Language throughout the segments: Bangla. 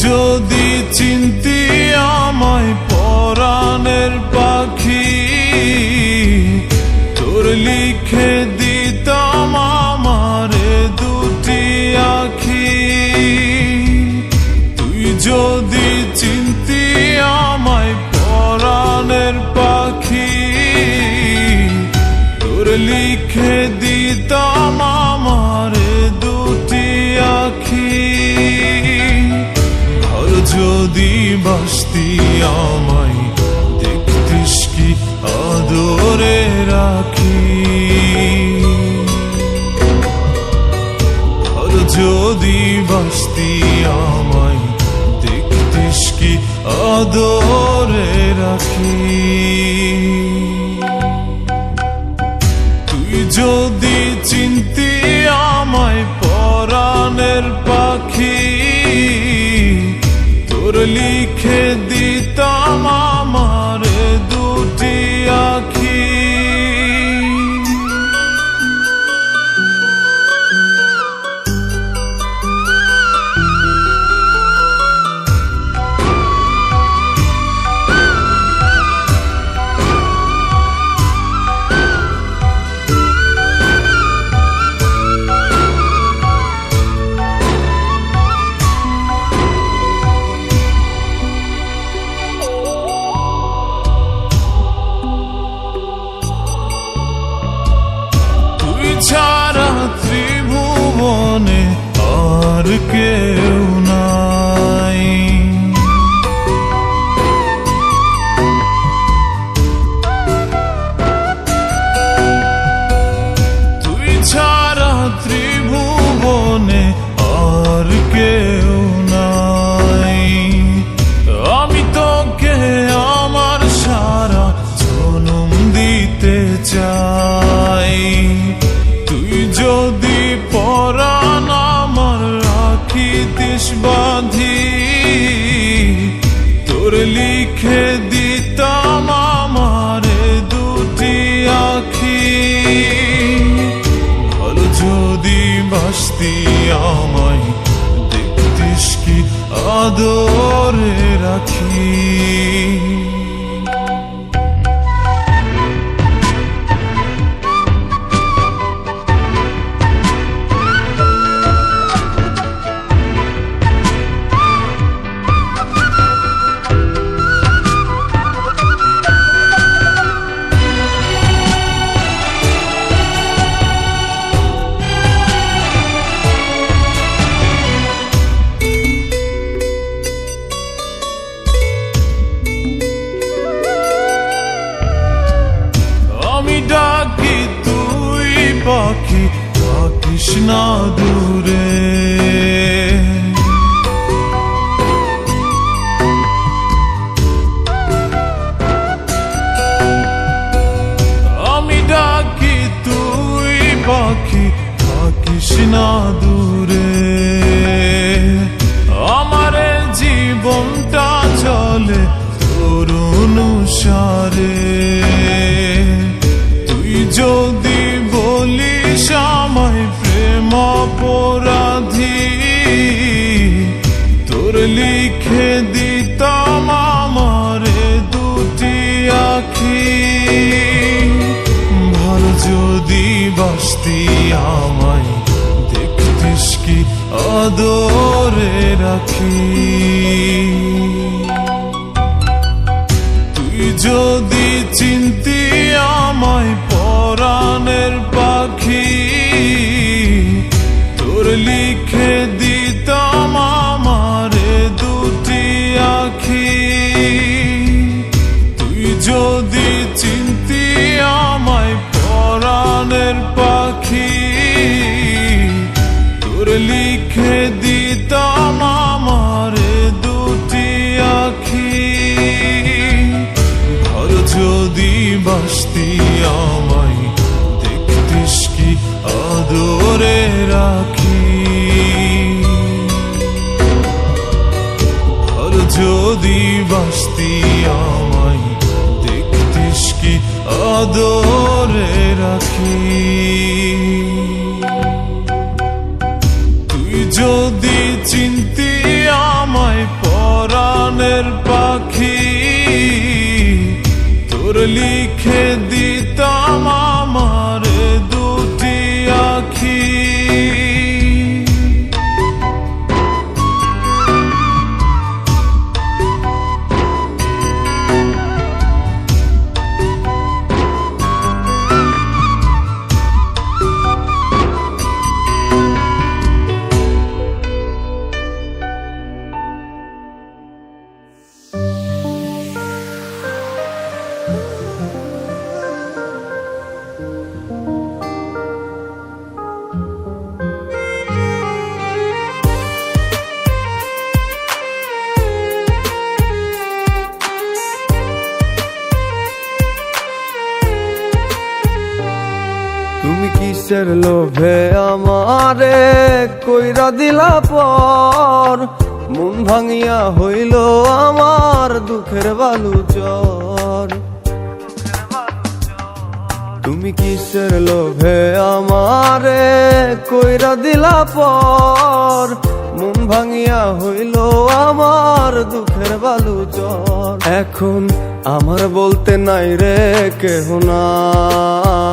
যদি চিনতি আমায় পরাণের পাখি, তোর লিখে দিতাম আমারে দুটি আখি। তুই যদি চিনতি আমায় পরাণের পাখি, তোর লিখে দিতাম আমারে দুটি আখি। যদি বাসতি আমায় দেখতিস কি আদরে রাখি। যদি বাসতি আমায় দেখতিস কি আদরে রাখি। তুই যদি চিনতি আমায় পরাণের পাখি, তোর লিখে দিতাম আমারে দুটি আখি। ছাড়া ত্রিভুবনে আর কেউ নাই। তুই ছাড়া ত্রিভুবনে আর কেউ নাই। আমি তোকে আমার সারা জনম দিতে চাই। যদি পরাণ আমার রাখিতিস বাঁধি, তোর লিখে দিতাম আমারে দুটি আখি। ভালো যদি বাসতি আমায় দেখতিস কি আদরে রাখি। ডাকি তুই পাখি থাকিস না দূরে। আমি ডাকি তুই পাখি থাকিস না দূরে। আমারে জীবনটা চলে তোর অনুসারে। যদি বলিস আমায় প্রেম অপরাধী, তোর লিখে দিতাম আমারে দুটি আখি। ভালো যদি বাসতি আমায় দেখতিস কি আদরে রাখি। তুই যদি চিনতি আমায় পরাণের পাখি, তোর লিখে দিতাম আমারে দুটি আখি। তুই যদি চিনতি আমায় পরাণের পাখি, তোর লিখে দিতাম আমারে দুটি আখি। ভালো যদি বাসতি আমায় দেখতিস কি আদরে রাখি। ভালো যদি বাসতি আমায় দেখতিস কি আদরে রাখি। তুই যদি চিনতি আমায় লিখে দিতাম আমার দুটি আখি। তুমি কিসের লোভে আমারে কইরা দিলা পর, মন ভাঙিয়া হইল আমার দুঃখের বালু চর। তুমি কিসের লোভে আমারে কইরা দিলা পর, মন ভাঙিয়া হইল আমার দুঃখের বালু চর। এখন আমার বলতে নাই রে কেহ নাই,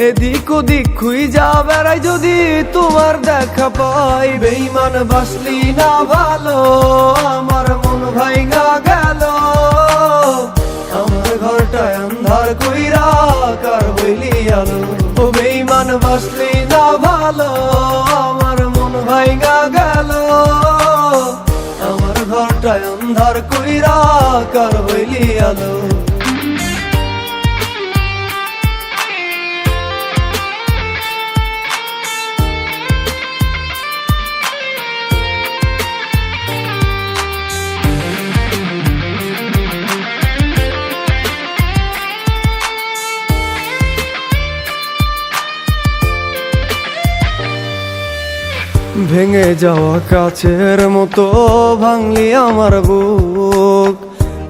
এদিক ওদিক খুঁজা বেড়াই যদি তোমার দেখা পাই। বেঈমান বাসলি না ভালো, আমার মন ভাঙা গেল। আমার ঘরটায় আন্ধার কইরা কার হইলি আলো। ও বেঈমান বাসলি না ভালো, আমার মন ভাঙা গেল। আমার ঘরটায় আন্ধার কইরা কার হইলি আলো। ভেঙে যাওয়া কাছের মতো ভাঙলি আমার বুক,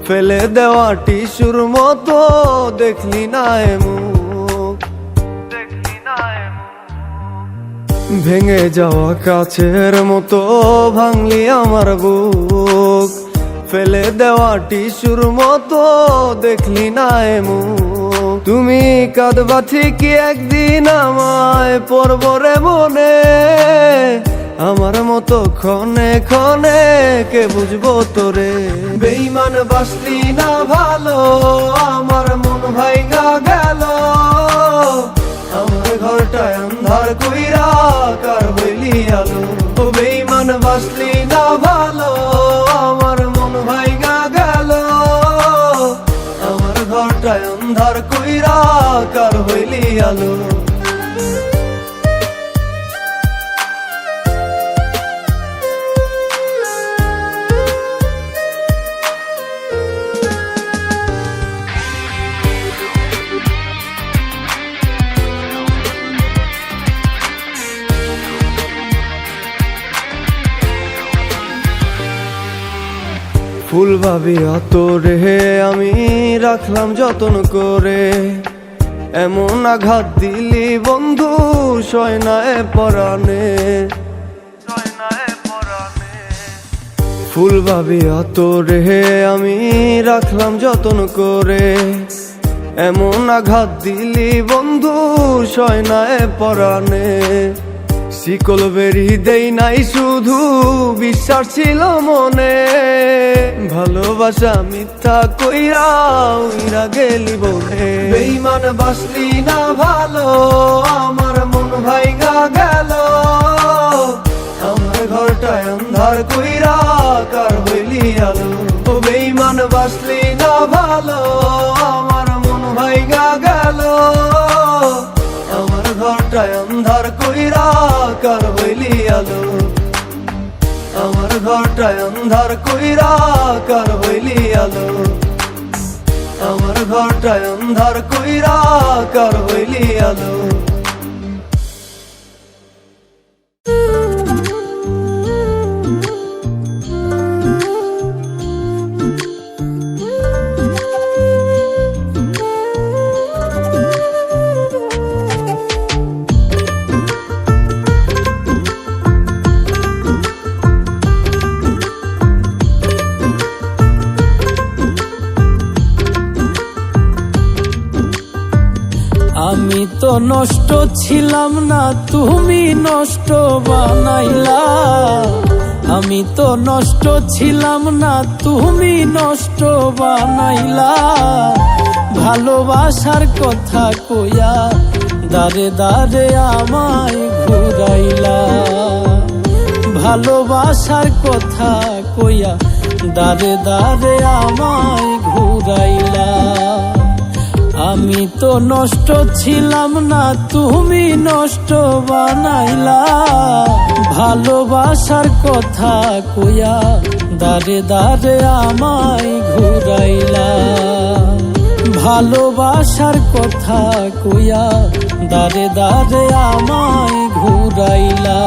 ফেলে দেওয়া টিস্যুর মতো দেখলি না এ মুখ। ভেঙে যাওয়া কাছের মতো ভাঙলি আমার বুক, ফেলে দেওয়া টিস্যুর মতো দেখলি না এ মুখ। তুমি কাঁদবা ঠিকই একদিন আমায় পরবরে মনে, আমার মতো ক্ষণে ক্ষণে কে বুঝবো তোরে। বেঈমান বাসলি না ভালো, আমার মন ভাঙা গেল। আমার ঘরটায় আন্ধার কইরা কার হইলি আলো। ও বেঈমান বাসলি না ভালো, আমার মন ভাঙা গেল। আমার ঘরটায় আন্ধার কইরা কার হইলি আলো। ফুল ভাবিয়া তোরে আমি রাখলাম যতন করে, এমন আঘাত দিলি বন্ধু সয়নায় পরাণে। ফুল ভাবিয়া তোরে আমি রাখলাম যতন করে, এমন আঘাত দিলি বন্ধু সয়নায় পরাণে। শিকল বেরি দেই নাই শুধু বিশ্বাস ছিল মনে, ভালোবাসা মিথ্যা কইরা উইরা গেলি বলে। বেঈমান বাসলি না ভালো, আমার মন ভাঙা গেল। আমার ঘরটায় আন্ধার কইরা কার হইলি আলো। ও বেঈমান বাসলি না ভালো, আমার মন ভাঙা গেল। আমার ঘরটায় আন্ধার কইরা কার হইলি আলো। আমার ঘরটায় আন্ধার কইরা কার হইলি আলো। আমার ঘরটায় আন্ধার কইরা কার হইলি আলো। তো নষ্ট ছিলাম না, তুমি নষ্ট বানাইলা। আমি তো নষ্ট ছিলাম না, তুমি নষ্ট বানাইলা। ভালোবাসার কথা কইয়া দারে দারে আমায় ঘুরাইলা। ভালোবাসার কথা কইয়া দারে দারে আমায় ঘুরাইলা। আমি তো নষ্ট ছিলাম না, তুমি নষ্ট বানাইলা। ভালোবাসার কথা কইয়া দারে দারে আমায় ঘুরাইলা। ভালোবাসার কথা কইয়া দারে দারে আমায় ঘুরাইলা।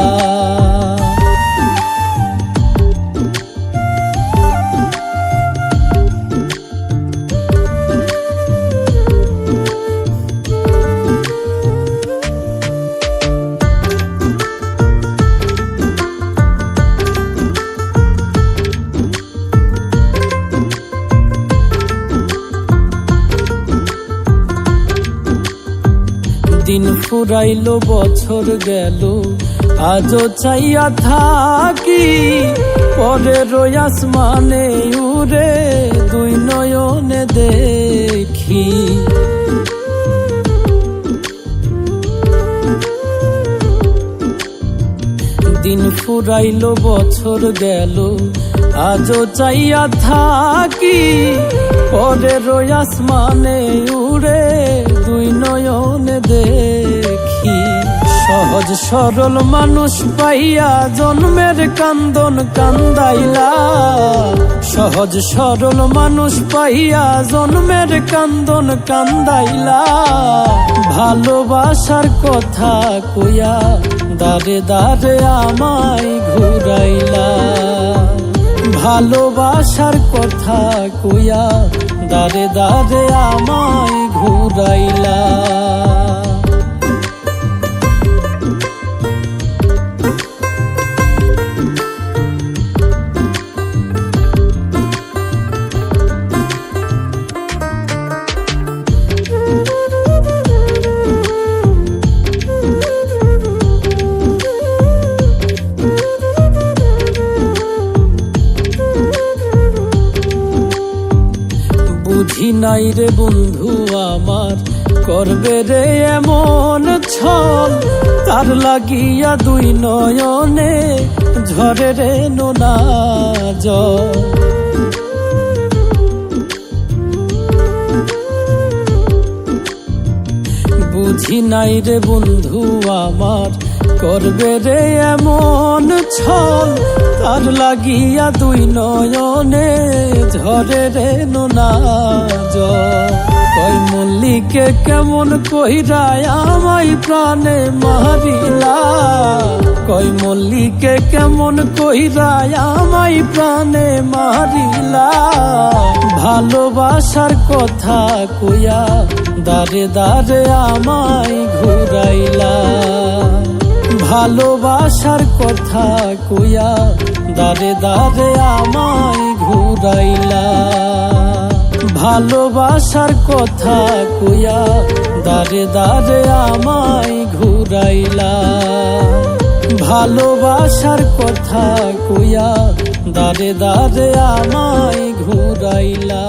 দিন ফুরাইলো বছর গেল, আজও চাইয়া থাকি পরের আসমানে উড়ে দুই নয়নে দেখি। দিন ফুরাইলো বছর গেল, আজও চাইয়া থাকি পরের আসমানে উড়ে দুই নয়নে দেখি। সহজ সরল মানুষ পাইয়া জন্মের কান্দন কান্দাইলা। সহজ সরল মানুষ পাইয়া জন্মের কান্দন কান্দাইলা। ভালোবাসার কথা কইয়া দারে দারে আমায় ঘুরাইলা। ভালোবাসার কথা কইয়া দারে দারে আমায় ঘুরাইলা। বুঝি নাই রে বন্ধু আমার করবে রে এমন ছল। তার লাগিয়া দুই নয়নে ঝরে রে নোনা জল। বুঝি নাই রে বন্ধু আমার করবে রে এমন ছল। তার লাগিয়া দুই নয়নে ঝরে রে নোনা জল। কই মল্লিকে কেমন কইরা আমায় প্রাণে মারিলা। কই মল্লিকে কেমন কইরা আমায় প্রাণে মারিলা। ভালোবাসার কথা কইয়া দারে দারে আমায় ঘুরাইলা। ভালোবাসার কথা কইয়া দারে দারে আমায় ঘুরাইলা। ভালোবাসার কথা কইয়া দারে দারে আমায় ঘুরাইলা। ভালোবাসার কথা কইয়া দারে দারে আমায় ঘুরাইলা।